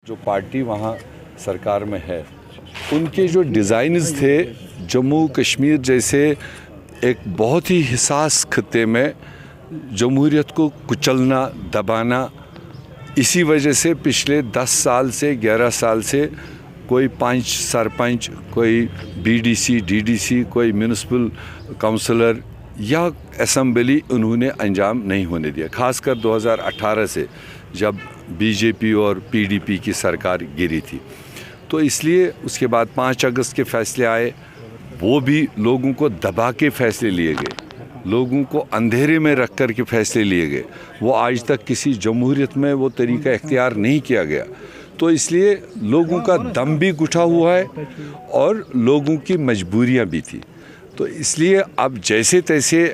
जो पार्टी वहाँ सरकार में है उनके जो डिज़ाइन्स थे जम्मू कश्मीर जैसे एक बहुत ही हिसास खत्ते में जमहूरियत को कुचलना दबाना, इसी वजह से पिछले 10 साल से 11 साल से कोई 5 सरपंच, कोई बीडीसी, डीडीसी, कोई म्यूनिसिपल काउंसलर या असेंबली उन्होंने अंजाम नहीं होने दिया। खासकर 2018 से जब बीजेपी और पीडीपी की सरकार गिरी थी, तो इसलिए उसके बाद 5 अगस्त के फैसले आए, वो भी लोगों को दबा के फैसले लिए गए, लोगों को अंधेरे में रख कर के फैसले लिए गए। वो आज तक किसी जमहूरियत में वो तरीका इख्तियार नहीं किया गया। तो इसलिए लोगों का दम भी घुटा हुआ है और लोगों की मजबूरियां भी थी। तो इसलिए अब जैसे तैसे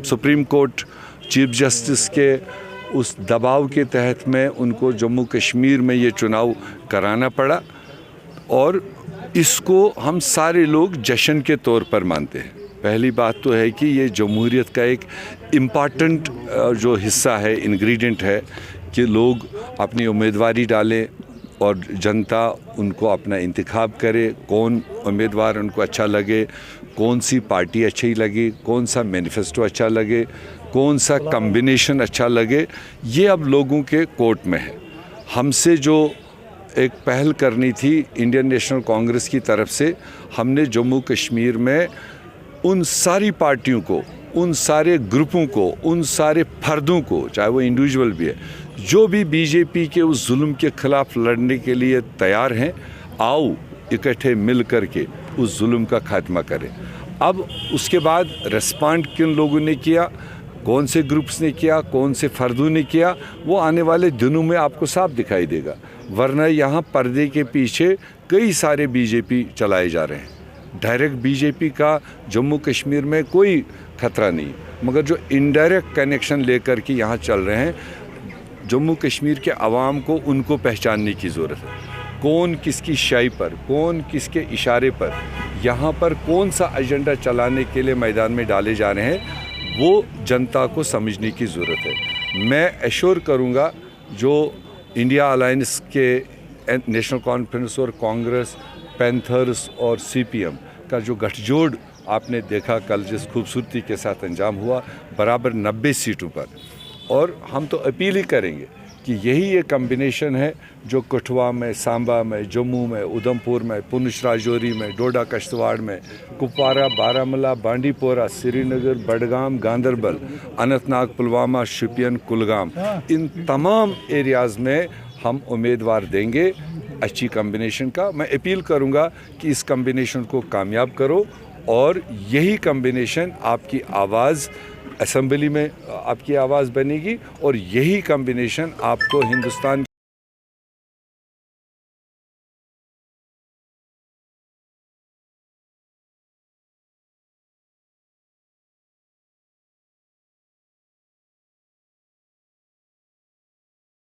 सुप्रीम कोर्ट चीफ जस्टिस के उस दबाव के तहत में उनको जम्मू कश्मीर में ये चुनाव कराना पड़ा, और इसको हम सारे लोग जश्न के तौर पर मानते हैं। पहली बात तो है कि ये जमहूरियत का एक इम्पॉर्टेंट जो हिस्सा है, इंग्रेडिएंट है कि लोग अपनी उम्मीदवारी डालें और जनता उनको अपना इंतखाब करे, कौन उम्मीदवार उनको अच्छा लगे, कौन सी पार्टी अच्छी लगी, कौन सा मैनिफेस्टो अच्छा लगे, कौन सा कॉम्बिनेशन अच्छा लगे, ये अब लोगों के कोर्ट में है। हमसे जो एक पहल करनी थी इंडियन नेशनल कांग्रेस की तरफ से, हमने जम्मू कश्मीर में उन सारी पार्टियों को, उन सारे ग्रुपों को, उन सारे फर्दों को, चाहे वो इंडिविजुअल भी है, जो भी बीजेपी के उस जुल्म के ख़िलाफ़ लड़ने के लिए तैयार हैं, आओ इकट्ठे मिल कर के उस जुल्म का खात्मा करें। अब उसके बाद रिस्पॉन्ड किन लोगों ने किया, कौन से ग्रुप्स ने किया, कौन से फर्दों ने किया, वो आने वाले दिनों में आपको साफ दिखाई देगा। वरना यहाँ पर्दे के पीछे कई सारे बीजेपी चलाए जा रहे हैं। डायरेक्ट बीजेपी का जम्मू कश्मीर में कोई खतरा नहीं, मगर जो इनडायरेक्ट कनेक्शन लेकर के यहाँ चल रहे हैं, जम्मू कश्मीर के आवाम को उनको पहचानने की ज़रूरत है। कौन किसकी शाई पर, कौन किसके इशारे पर, यहाँ पर कौन सा एजेंडा चलाने के लिए मैदान में डाले जा रहे हैं, वो जनता को समझने की ज़रूरत है। मैं एश्योर करूँगा जो इंडिया अलायंस के नेशनल कॉन्फ्रेंस और कांग्रेस, पैंथर्स और सीपीएम का जो गठजोड़ आपने देखा कल जिस खूबसूरती के साथ अंजाम हुआ, बराबर 90 सीटों पर, और हम तो अपील ही करेंगे कि यही ये कम्बिनेशन है जो कठुआ में, सांबा में, जम्मू में, उधमपुर में, पुंछ राजौरी में, डोडा कश्तवाड़ में, कुपवारा, बारामूला, बांडीपोरा, श्रीनगर, बडगाम, गांदरबल, अनंतनाग, पुलवामा, शोपियान, कुलगाम, इन तमाम एरियाज़ में हम उम्मीदवार देंगे अच्छी कम्बिनेशन का। मैं अपील करूंगा कि इस कम्बिनेशन को कामयाब करो, और यही कम्बिनेशन आपकी आवाज़ असेंबली में आपकी आवाज़ बनेगी, और यही कम्बिनेशन आपको हिंदुस्तान